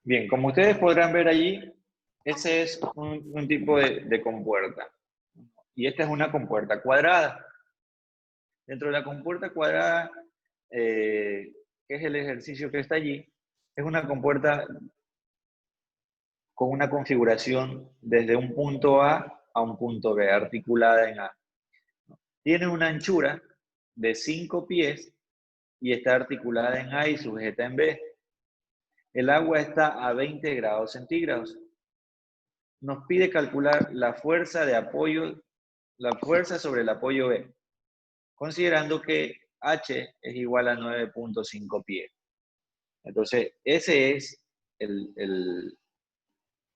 Bien, como ustedes podrán ver allí, ese es un tipo de compuerta. Y esta es una compuerta cuadrada. Dentro de la compuerta cuadrada, que es el ejercicio que está allí, es una compuerta con una configuración desde un punto A un punto B, articulada en A. Tiene una anchura de 5 pies y está articulada en A y sujeta en B. El agua está a 20 grados centígrados. Nos pide calcular la fuerza de apoyo, la fuerza sobre el apoyo B, considerando que H es igual a 9.5 pies. Entonces, ese es el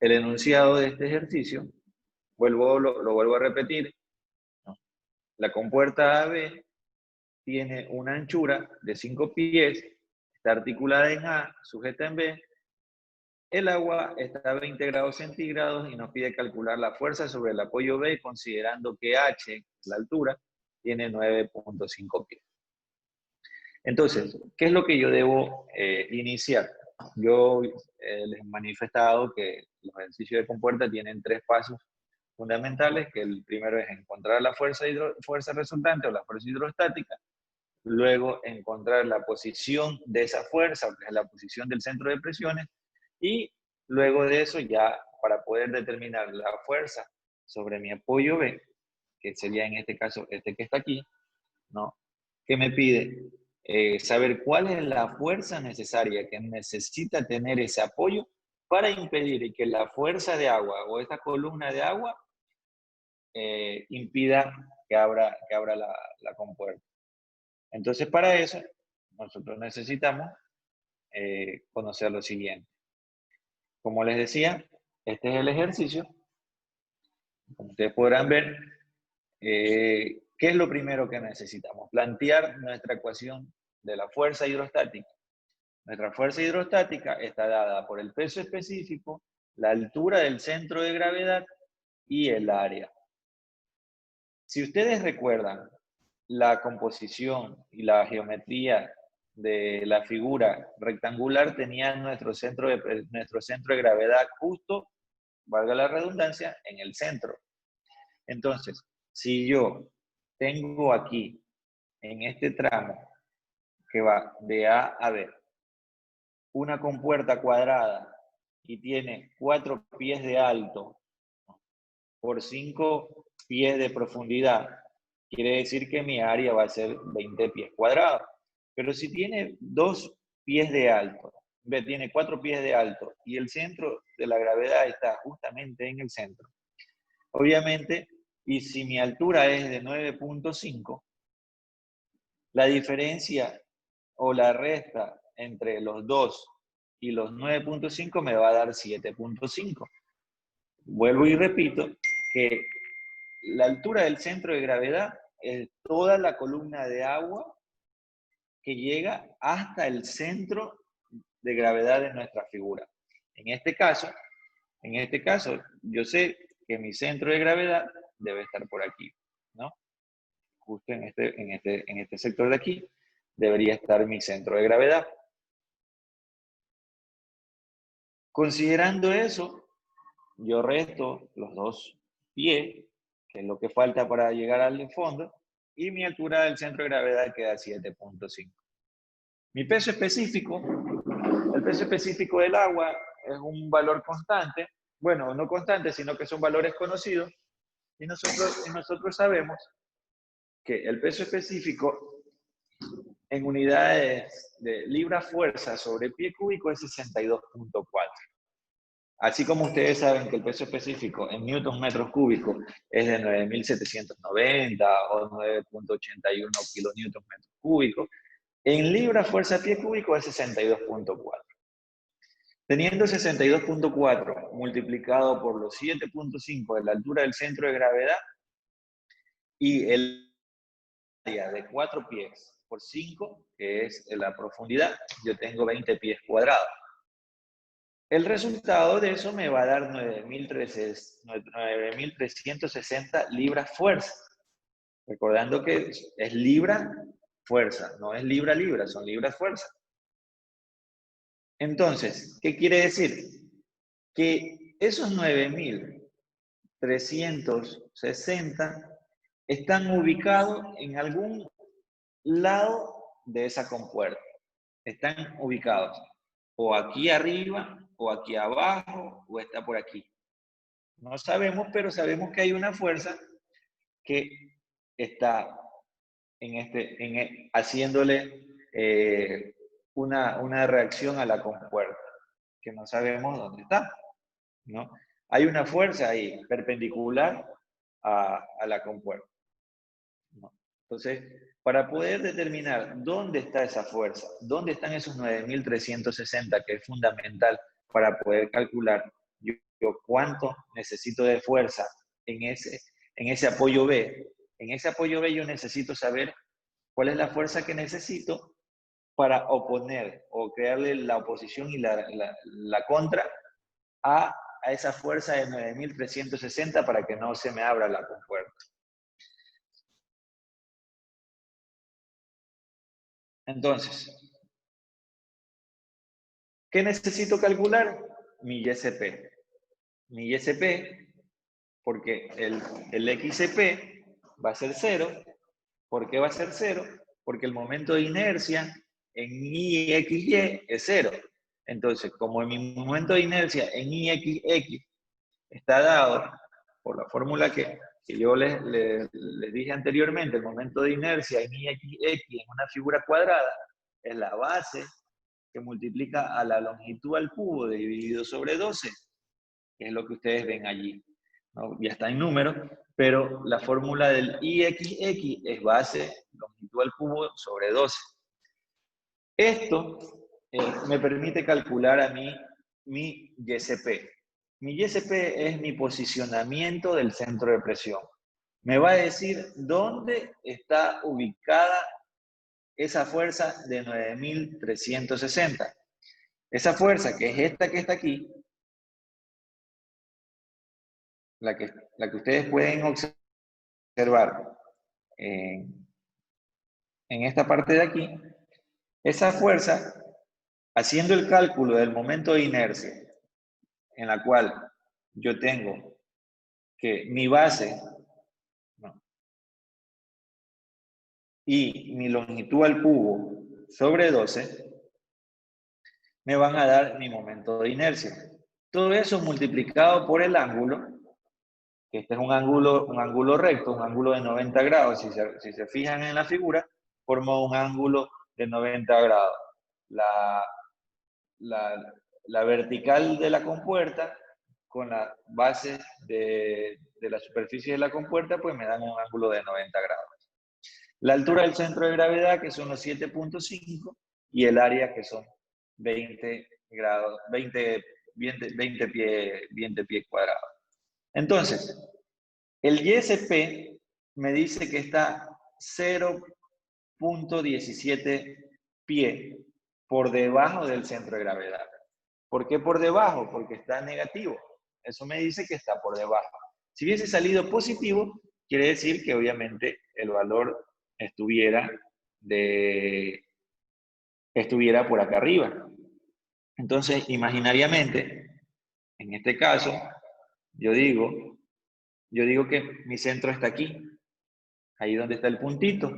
enunciado de este ejercicio. Lo vuelvo a repetir, ¿no? La compuerta AB tiene una anchura de 5 pies, está articulada en A, sujeta en B. El agua está a 20 grados centígrados y nos pide calcular la fuerza sobre el apoyo B, considerando que H, la altura, tiene 9.5 pies. Entonces, ¿qué es lo que yo debo iniciar? Yo les he manifestado que los ejercicios de compuerta tienen 3 pasos fundamentales, que el primero es encontrar la fuerza resultante o la fuerza hidrostática, luego encontrar la posición de esa fuerza, que es la posición del centro de presiones, y luego de eso ya para poder determinar la fuerza sobre mi apoyo B, que sería en este caso este que está aquí, ¿no? ¿Qué me pide? Saber cuál es la fuerza necesaria que necesita tener ese apoyo para impedir que la fuerza de agua o esta columna de agua impida que abra la compuerta. Entonces, para eso, nosotros necesitamos conocer lo siguiente. Como les decía, este es el ejercicio. Como ustedes podrán ver, ¿qué es lo primero que necesitamos? Plantear nuestra ecuación de la fuerza hidrostática. Nuestra fuerza hidrostática está dada por el peso específico, la altura del centro de gravedad y el área. Si ustedes recuerdan la composición y la geometría de la figura rectangular, tenía nuestro centro de gravedad justo, valga la redundancia, en el centro. Entonces, si yo tengo aquí, en este tramo, que va de A a B, una compuerta cuadrada y tiene 4 pies de alto por 5 pies de profundidad, quiere decir que mi área va a ser 20 pies cuadrados. Pero si tiene 2 pies de alto, tiene 4 pies de alto y el centro de la gravedad está justamente en el centro, obviamente, y si mi altura es de 9.5, la diferencia o la resta entre los 2 y los 9.5 me va a dar 7.5. Vuelvo y repito que la altura del centro de gravedad es toda la columna de agua que llega hasta el centro de gravedad de nuestra figura. En este caso, yo sé que mi centro de gravedad debe estar por aquí, ¿no? Justo en este sector de aquí debería estar mi centro de gravedad. Considerando eso, yo resto los 2 pies, que es lo que falta para llegar al fondo, y mi altura del centro de gravedad queda 7.5. Mi peso específico, el peso específico del agua es un valor constante, bueno, no constante, sino que son valores conocidos, y nosotros sabemos que el peso específico en unidades de libra-fuerza sobre pie cúbico es 62.4. Así como ustedes saben que el peso específico en newton metros cúbicos es de 9.790 o 9.81 kilonewton metros cúbicos, en libra fuerza pie cúbico es 62.4. Teniendo 62.4 multiplicado por los 7.5 de la altura del centro de gravedad y el área de 4 pies por 5, que es la profundidad, yo tengo 20 pies cuadrados. El resultado de eso me va a dar 9.360 libras fuerza. Recordando que es libra fuerza, no es libra-libra, son libras fuerza. Entonces, ¿qué quiere decir? Que esos 9.360 están ubicados en algún lado de esa compuerta. Están ubicados o aquí arriba, o aquí abajo, o está por aquí. No sabemos, pero sabemos que hay una fuerza que está haciéndole una reacción a la compuerta, que no sabemos dónde está, ¿no? Hay una fuerza ahí, perpendicular a la compuerta, ¿no? Entonces, para poder determinar dónde está esa fuerza, dónde están esos 9.360, que es fundamental para poder calcular yo cuánto necesito de fuerza en ese apoyo B. En ese apoyo B yo necesito saber cuál es la fuerza que necesito para oponer o crearle la oposición y la contra a esa fuerza de 9.360 para que no se me abra la compuerta. Entonces, ¿qué necesito calcular? Mi YSP. Mi YSP, porque el XP va a ser 0. ¿Por qué va a ser 0? Porque el momento de inercia en IXY es 0. Entonces, como en mi momento de inercia en IXX está dado por la fórmula que yo les dije anteriormente, el momento de inercia en IXX en una figura cuadrada es la base que multiplica a la longitud al cubo dividido sobre 12, que es lo que ustedes ven allí, ¿no? Ya está en números, pero la fórmula del IXX es base longitud al cubo sobre 12. Esto me permite calcular a mí mi YSP. Mi YSP es mi posicionamiento del centro de presión. Me va a decir dónde está ubicada esa fuerza de 9.360. Esa fuerza, que es esta que está aquí, la que ustedes pueden observar en esta parte de aquí, esa fuerza, haciendo el cálculo del momento de inercia, en la cual yo tengo que mi base, ¿no?, y mi longitud al cubo sobre 12, me van a dar mi momento de inercia. Todo eso multiplicado por el ángulo, que este es un ángulo recto, un ángulo de 90 grados. Si se fijan en la figura, forma un ángulo de 90 grados. La vertical de la compuerta con la base de la superficie de la compuerta, pues me dan un ángulo de 90 grados. La altura del centro de gravedad, que son los 7.5, y el área, que son 20 grados, 20 pies cuadrados. Entonces, el YSP me dice que está 0.17 pie por debajo del centro de gravedad. ¿Por qué por debajo? Porque está negativo. Eso me dice que está por debajo. Si hubiese salido positivo, quiere decir que obviamente el valor estuviera por acá arriba. Entonces, imaginariamente, en este caso, yo digo que mi centro está aquí, ahí donde está el puntito.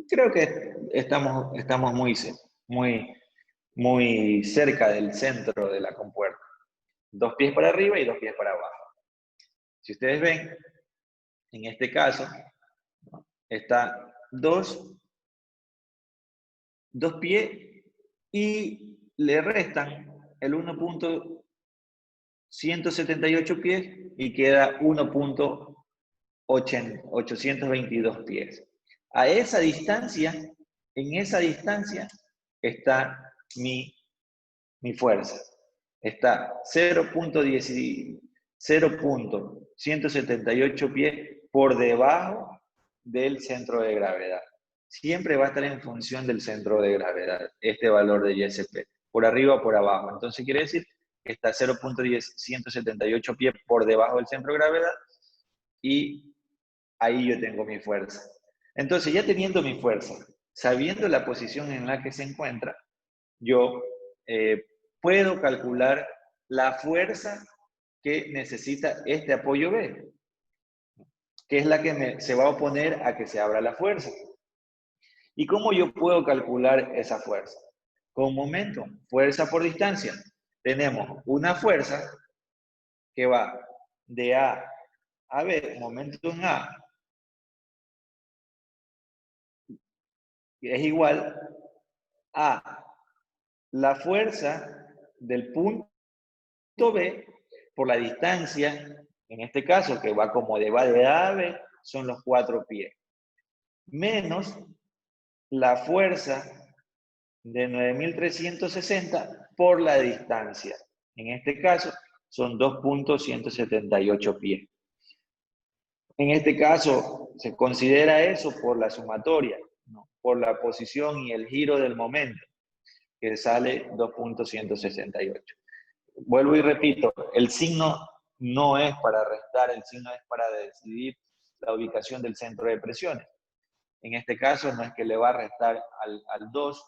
Creo que estamos muy cerca del centro de la compuerta. 2 pies para arriba y 2 pies para abajo. Si ustedes ven, en este caso, está 2 pies y le restan el 1.178 pies y queda 1.822 pies. A esa distancia, en esa distancia, está mi fuerza. Está 0.178 pies por debajo del centro de gravedad. Siempre va a estar en función del centro de gravedad, este valor de YSP, por arriba o por abajo. Entonces quiere decir que está 0.178 pies por debajo del centro de gravedad y ahí yo tengo mi fuerza. Entonces, ya teniendo mi fuerza, sabiendo la posición en la que se encuentra, yo puedo calcular la fuerza que necesita este apoyo B, que es la que se va a oponer a que se abra la fuerza. ¿Y cómo yo puedo calcular esa fuerza? Con momento, fuerza por distancia. Tenemos una fuerza que va de A a B, momento en A, es igual a la fuerza del punto B por la distancia, en este caso, que va como de A a B, son los 4 pies, menos la fuerza de 9.360 por la distancia. En este caso, son 2.178 pies. En este caso, se considera eso por la sumatoria, ¿no? Por la posición y el giro del momento, que sale 2.168. Vuelvo y repito, el signo no es para restar, el signo es para decidir la ubicación del centro de presiones. En este caso no es que le va a restar al 2,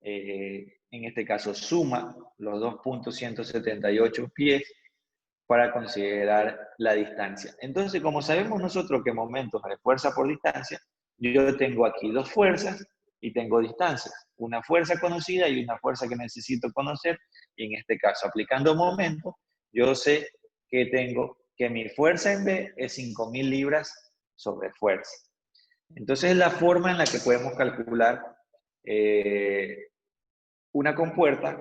en este caso suma los 2.178 pies para considerar la distancia. Entonces, como sabemos nosotros que momentos de fuerza por distancia, yo tengo aquí dos fuerzas y tengo distancias. Una fuerza conocida y una fuerza que necesito conocer. Y en este caso, aplicando momento, yo sé que tengo que mi fuerza en B es 5.000 libras sobre fuerza. Entonces, es la forma en la que podemos calcular una compuerta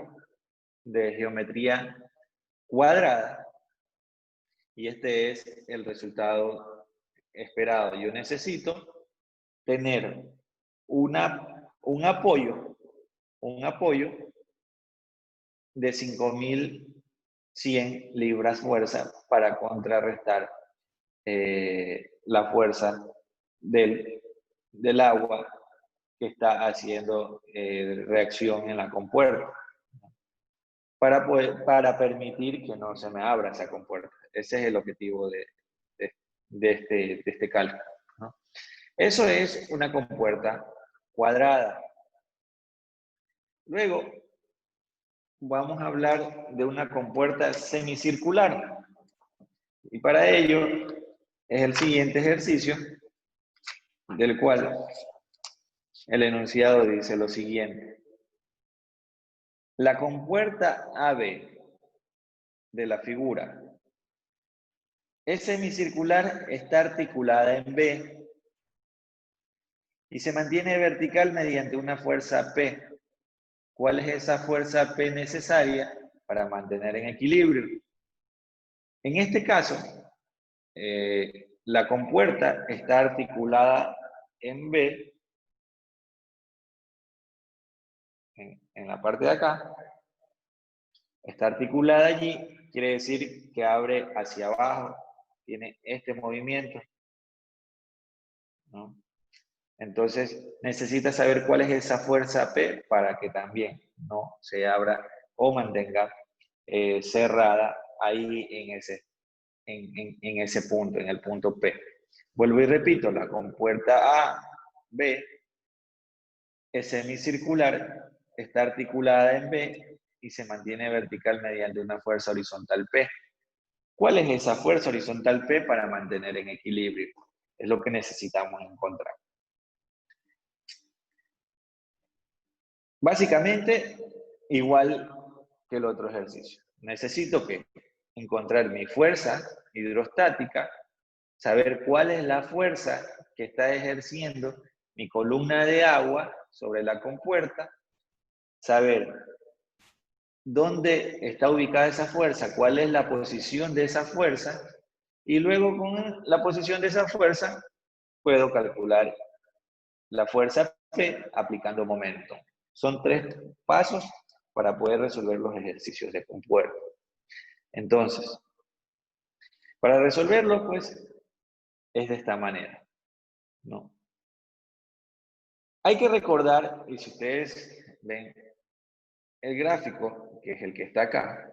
de geometría cuadrada, y este es el resultado esperado. Yo necesito tener un apoyo de 5.100 libras fuerza para contrarrestar la fuerza del agua que está haciendo reacción en la compuerta, para permitir que no se me abra esa compuerta. Ese es el objetivo de este cálculo, ¿no? Eso es una compuerta cuadrada. Luego vamos a hablar de una compuerta semicircular. Y para ello es el siguiente ejercicio, del cual el enunciado dice lo siguiente. La compuerta AB de la figura es semicircular, está articulada en B y se mantiene vertical mediante una fuerza P. ¿Cuál es esa fuerza P necesaria para mantener en equilibrio? En este caso, la compuerta está articulada en B, en la parte de acá, está articulada allí, quiere decir que abre hacia abajo, tiene este movimiento, ¿no? Entonces, necesita saber cuál es esa fuerza P para que también no se abra o mantenga cerrada ahí en ese punto, en el punto P. Vuelvo y repito, la compuerta A, B, es semicircular, está articulada en B y se mantiene vertical mediante una fuerza horizontal P. ¿Cuál es esa fuerza horizontal P para mantener en equilibrio? Es lo que necesitamos encontrar. Básicamente, igual que el otro ejercicio. Necesito encontrar mi fuerza hidrostática, saber cuál es la fuerza que está ejerciendo mi columna de agua sobre la compuerta, saber dónde está ubicada esa fuerza, cuál es la posición de esa fuerza, y luego con la posición de esa fuerza puedo calcular la fuerza P aplicando momento. Son 3 pasos para poder resolver los ejercicios de compuerta. Entonces, para resolverlo, pues, es de esta manera, ¿no? Hay que recordar, y si ustedes ven el gráfico, que es el que está acá,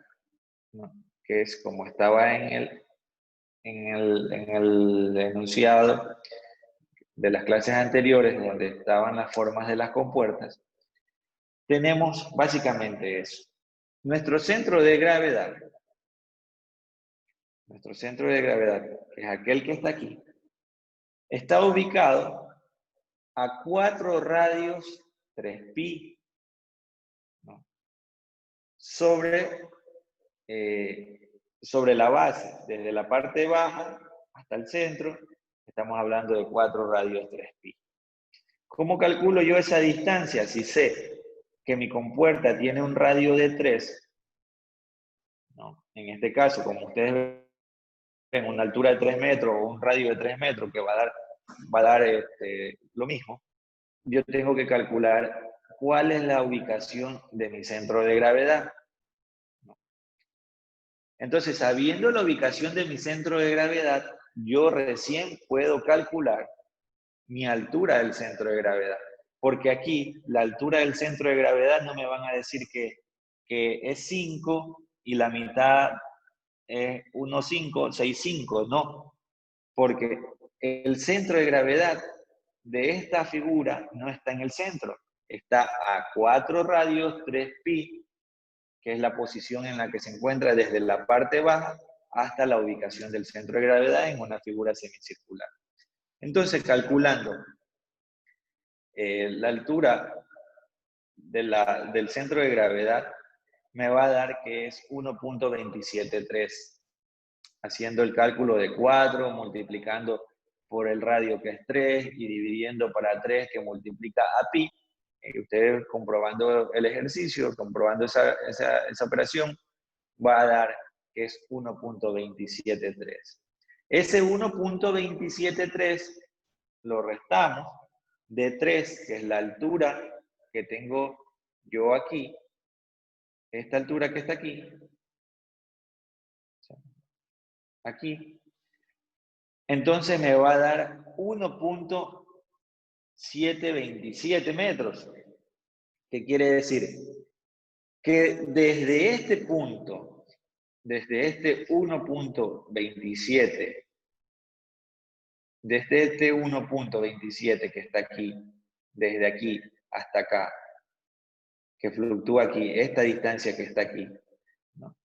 ¿no? Que es como estaba en el enunciado de las clases anteriores, donde estaban las formas de las compuertas, tenemos básicamente eso. Nuestro centro de gravedad, que es aquel que está aquí, está ubicado a 4 radios 3pi, ¿no? sobre la base, desde la parte baja hasta el centro, estamos hablando de 4 radios 3pi. ¿Cómo calculo yo esa distancia? Si sé que mi compuerta tiene un radio de 3, ¿no? En este caso, como ustedes ven, una altura de 3 metros o un radio de 3 metros que va a dar lo mismo, yo tengo que calcular cuál es la ubicación de mi centro de gravedad. Entonces, sabiendo la ubicación de mi centro de gravedad, yo recién puedo calcular mi altura del centro de gravedad. Porque aquí, la altura del centro de gravedad no me van a decir que es 5 y la mitad es 1,5, 6,5, no. Porque el centro de gravedad de esta figura no está en el centro. Está a 4 radios 3pi, que es la posición en la que se encuentra desde la parte baja hasta la ubicación del centro de gravedad en una figura semicircular. Entonces, calculando la altura del centro de gravedad, me va a dar que es 1.273. Haciendo el cálculo de 4, multiplicando por el radio que es 3 y dividiendo para 3 que multiplica a pi. Ustedes comprobando el ejercicio, comprobando esa operación, va a dar que es 1.273. Ese 1.273 lo restamos de 3, que es la altura que tengo yo aquí, esta altura que está aquí, entonces me va a dar 1.727 metros. ¿Qué quiere decir? Que desde este punto, desde este 1.27, desde este 1.27 que está aquí, desde aquí hasta acá, que fluctúa aquí, esta distancia que está aquí, ¿no?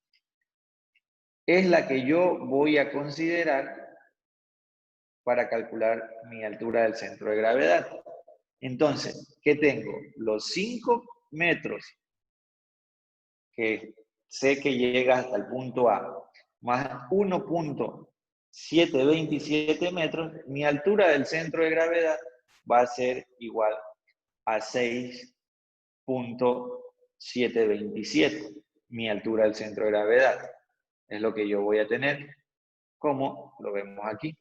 Es la que yo voy a considerar para calcular mi altura del centro de gravedad. Entonces, ¿qué tengo? Los 5 metros que sé que llega hasta el punto A, más 1.727 metros, mi altura del centro de gravedad va a ser igual a 6.727, mi altura del centro de gravedad. Es lo que yo voy a tener, como lo vemos aquí,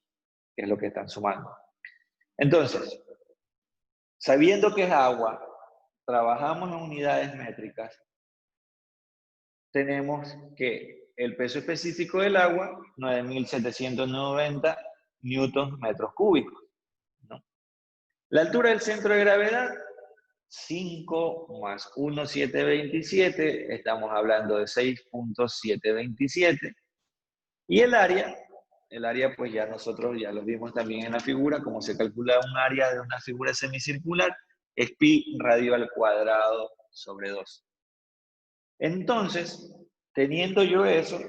que es lo que están sumando. Entonces, sabiendo que es agua, trabajamos en unidades métricas, tenemos que el peso específico del agua, 9.790 newtons metros cúbicos, ¿no? La altura del centro de gravedad, 5 más 1.727, estamos hablando de 6.727. Y el área pues ya nosotros ya lo vimos también en la figura, como se calcula un área de una figura semicircular, es pi radio al cuadrado sobre 2. Entonces, teniendo yo eso,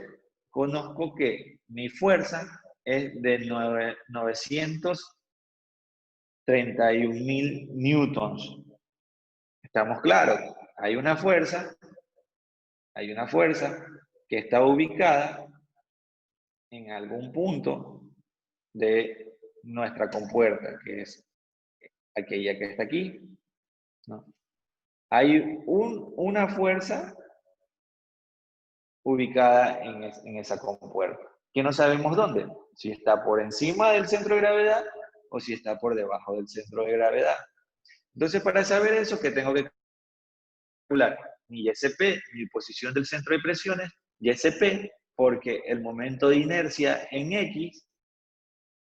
conozco que mi fuerza es de 931.000 newtons. Estamos claros, hay una fuerza que está ubicada en algún punto de nuestra compuerta, que es aquella que está aquí, ¿no? Hay una fuerza ubicada en esa compuerta, que no sabemos dónde, si está por encima del centro de gravedad o si está por debajo del centro de gravedad. Entonces, para saber eso, ¿qué tengo que calcular? Mi YSP, mi posición del centro de presiones, YSP, porque el momento de inercia en X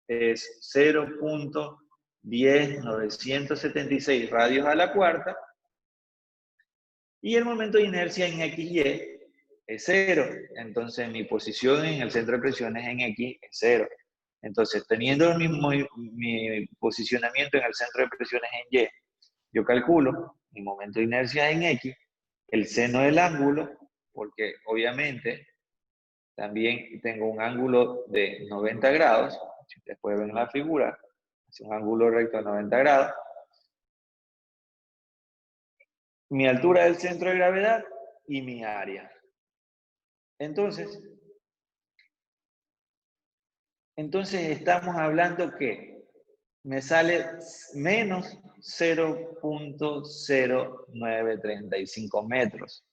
es 0.10976 radios a la cuarta, y el momento de inercia en XY es 0. Entonces mi posición en el centro de presiones en X es 0. Entonces, teniendo mi posicionamiento en el centro de presiones en Y, yo calculo mi momento de inercia en X el seno del ángulo, porque obviamente también tengo un ángulo de 90 grados, si ustedes pueden ver en la figura, es un ángulo recto de 90 grados. Mi altura del centro de gravedad y mi área. Entonces estamos hablando que me sale menos 0.0935 metros.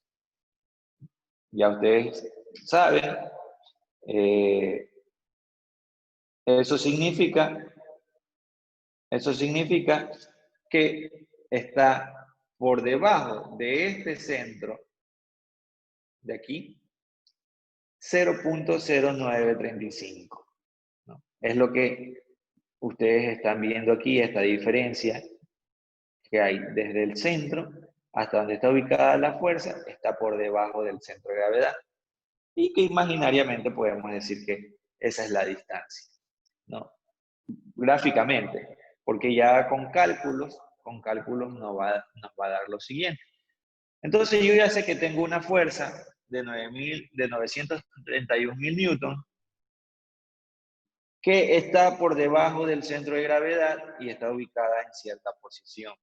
Ya ustedes saben, eso significa que está por debajo de este centro de aquí, 0.0935. ¿no? Es lo que ustedes están viendo aquí, esta diferencia que hay desde el centro hasta donde está ubicada la fuerza, está por debajo del centro de gravedad. Y que imaginariamente podemos decir que esa es la distancia, ¿no? Gráficamente, porque ya con cálculos nos va a dar lo siguiente. Entonces yo ya sé que tengo una fuerza de 931.000 newtons que está por debajo del centro de gravedad y está ubicada en cierta posición.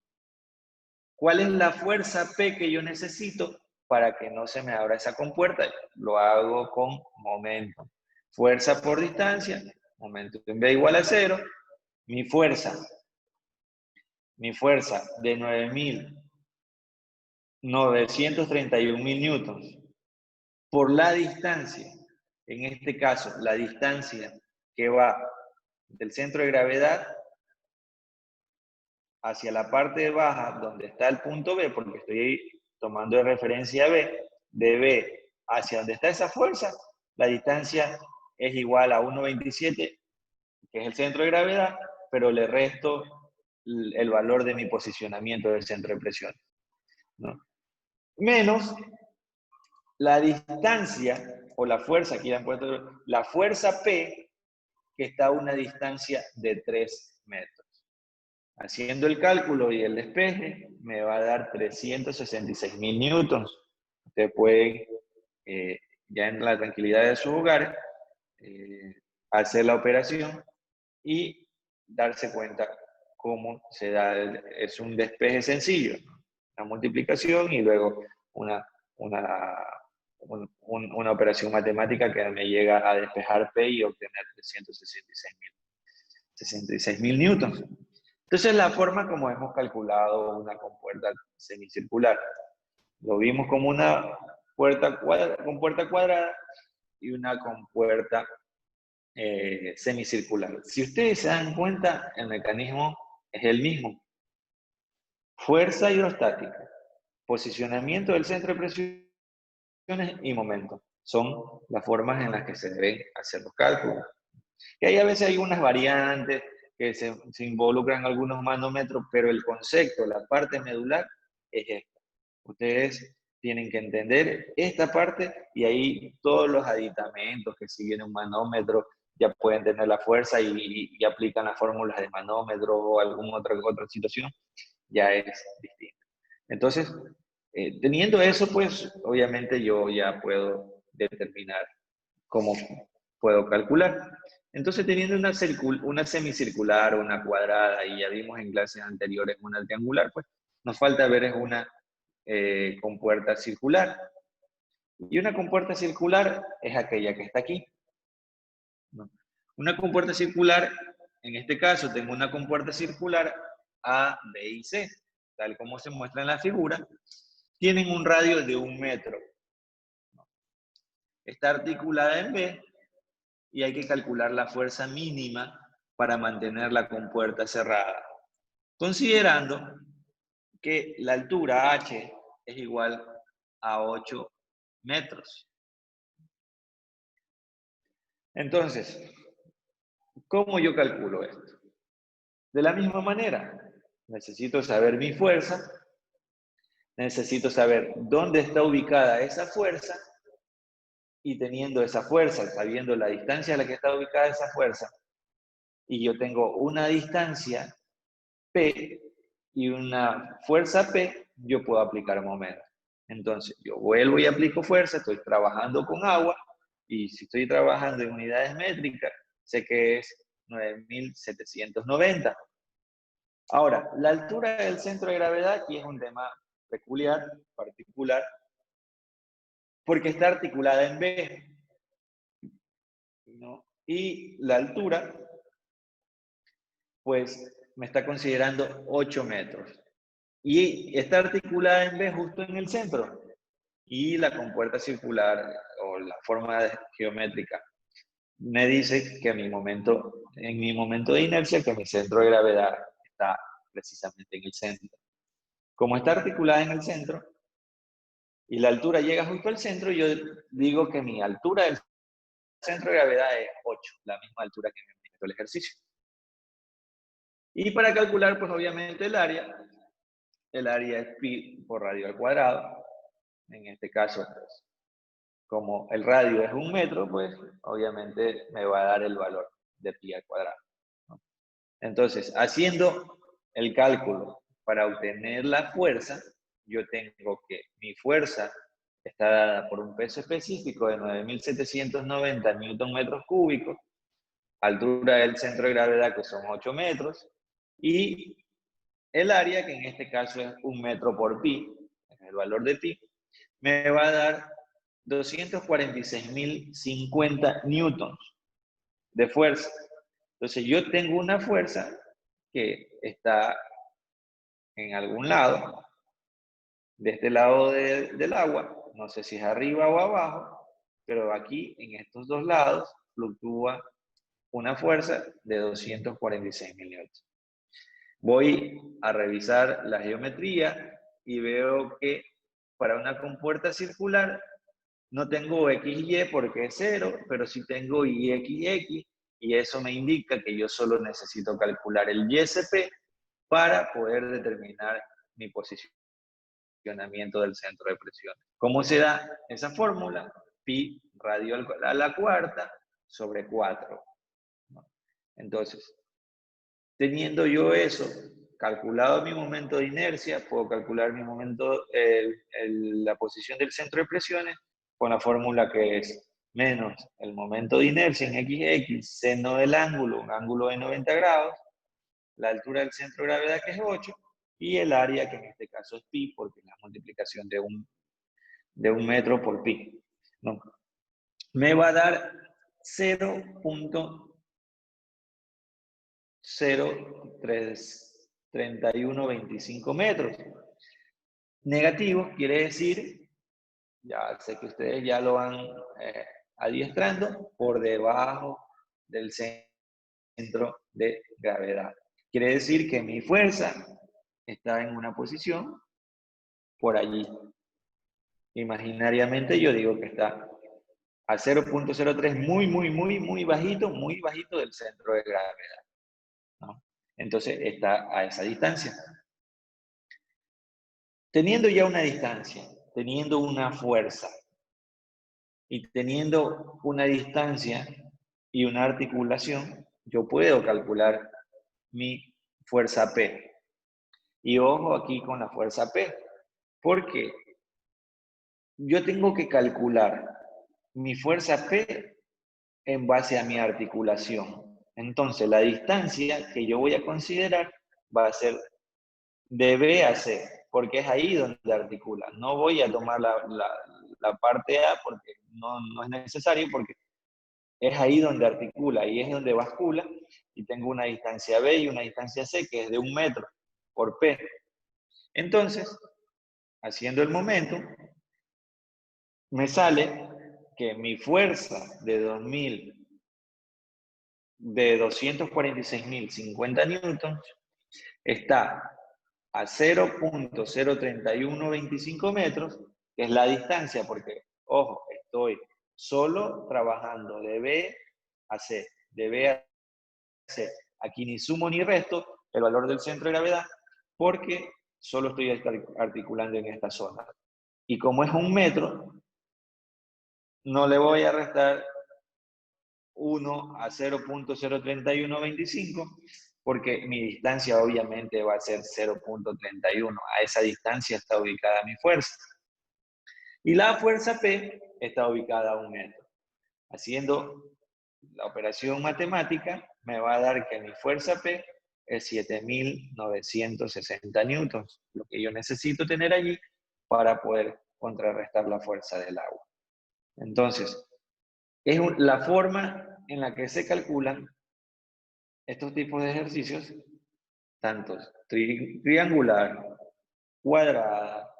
¿Cuál es la fuerza P que yo necesito para que no se me abra esa compuerta? Lo hago con momento. Fuerza por distancia, momento en V igual a 0. Mi fuerza de 931.000 newtons por la distancia, en este caso, la distancia que va del centro de gravedad hacia la parte baja donde está el punto B, porque estoy tomando de referencia B, de B hacia donde está esa fuerza, la distancia es igual a 1,27, que es el centro de gravedad, pero le resto el valor de mi posicionamiento del centro de presión, ¿no? Menos la distancia o la fuerza, aquí han puesto la fuerza P, que está a una distancia de 3 metros. Haciendo el cálculo y el despeje, me va a dar 366.000 newtons. Ustedes pueden, ya en la tranquilidad de sus hogares, hacer la operación y darse cuenta cómo se da. Es un despeje sencillo, una multiplicación y luego una operación matemática que me llega a despejar P y obtener 366.000 newtons. Entonces, la forma como hemos calculado una compuerta semicircular. Lo vimos como una compuerta cuadrada y una compuerta semicircular. Si ustedes se dan cuenta, el mecanismo es el mismo. Fuerza hidrostática, posicionamiento del centro de presiones y momento. Son las formas en las que se deben hacer los cálculos. Y ahí a veces hay unas variantes que se involucran algunos manómetros, pero el concepto, la parte medular, es esta. Ustedes tienen que entender esta parte y ahí todos los aditamentos que siguen un manómetro ya pueden tener la fuerza y aplican las fórmulas de manómetro o alguna otra situación, ya es distinto. Entonces, teniendo eso, pues obviamente yo ya puedo determinar cómo puedo calcular. Entonces, teniendo una semicircular o una cuadrada, y ya vimos en clases anteriores una triangular, pues nos falta ver es una compuerta circular. Y una compuerta circular es aquella que está aquí, ¿no? Una compuerta circular, en este caso tengo una compuerta circular A, B y C, tal como se muestra en la figura, tienen un radio de 1 metro. Está articulada en B y hay que calcular la fuerza mínima para mantener la compuerta cerrada, considerando que la altura H es igual a 8 metros. Entonces, ¿cómo yo calculo esto? De la misma manera, necesito saber mi fuerza, necesito saber dónde está ubicada esa fuerza, y teniendo esa fuerza, sabiendo la distancia a la que está ubicada esa fuerza, y yo tengo una distancia P y una fuerza P, yo puedo aplicar momento. Entonces, yo vuelvo y aplico fuerza, estoy trabajando con agua, y si estoy trabajando en unidades métricas, sé que es 9.790. Ahora, la altura del centro de gravedad aquí es un tema peculiar, particular, porque está articulada en B, ¿no? Y la altura, pues, me está considerando 8 metros. Y está articulada en B justo en el centro. Y la compuerta circular o la forma geométrica me dice que en mi momento de inercia, que mi centro de gravedad está precisamente en el centro. Como está articulada en el centro y la altura llega justo al centro, yo digo que mi altura del centro de gravedad es 8, la misma altura que me meto el ejercicio. Y para calcular, pues obviamente el área es pi por radio al cuadrado. En este caso, pues, como el radio es 1 metro, pues obviamente me va a dar el valor de pi al cuadrado, ¿no? Entonces, haciendo el cálculo para obtener la fuerza, yo tengo que mi fuerza está dada por un peso específico de 9.790 newton metros cúbicos, altura del centro de gravedad que son 8 metros, y el área, que en este caso es 1 metro por pi, el valor de pi, me va a dar 246.050 newtons de fuerza. Entonces yo tengo una fuerza que está en algún lado, de este lado del agua, no sé si es arriba o abajo, pero aquí en estos dos lados fluctúa una fuerza de 246.000 newtons. Voy a revisar la geometría y veo que para una compuerta circular no tengo XY porque es 0, pero sí tengo YXX, y eso me indica que yo solo necesito calcular el YSP para poder determinar mi posicionamiento del centro de presión. ¿Cómo se da esa fórmula? Pi radio a la cuarta sobre 4. Entonces, teniendo yo eso calculado mi momento de inercia, puedo calcular mi momento, la posición del centro de presiones con la fórmula que es menos el momento de inercia en XX, seno del ángulo, un ángulo de 90 grados, la altura del centro de gravedad que es 8, y el área que en este caso es pi, porque es la multiplicación de un metro por pi, ¿no? Me va a dar 0.03125 metros. Negativo quiere decir, ya sé que ustedes ya lo van adiestrando, por debajo del centro de gravedad. Quiere decir que mi fuerza está en una posición por allí. Imaginariamente yo digo que está a 0.03, muy bajito del centro de gravedad, ¿no? Entonces está a esa distancia. Teniendo ya una distancia, teniendo una fuerza y teniendo una distancia y una articulación, yo puedo calcular mi fuerza P. Y ojo aquí con la fuerza P, porque yo tengo que calcular mi fuerza P en base a mi articulación. Entonces, la distancia que yo voy a considerar va a ser de B a C, porque es ahí donde articula. No voy a tomar la parte A porque no es necesario, porque es ahí donde articula y es donde bascula, y tengo una distancia B y una distancia C que es de 1 metro por P. Entonces, haciendo el momento, me sale que mi fuerza de 246.050 newtons está a 0.03125 metros, que es la distancia, porque, ojo, estoy solo trabajando de B a C, de B a C. Aquí ni sumo ni resto el valor del centro de gravedad, porque solo estoy articulando en esta zona. Y como es 1 metro, no le voy a restar 1 a 0.03125, porque mi distancia obviamente va a ser 0.31. A esa distancia está ubicada mi fuerza. Y la fuerza P está ubicada a 1 metro. Haciendo la operación matemática, me va a dar que mi fuerza P es 7.960 newtons, lo que yo necesito tener allí para poder contrarrestar la fuerza del agua. Entonces, es la forma en la que se calculan estos tipos de ejercicios, tanto triangular, cuadrada,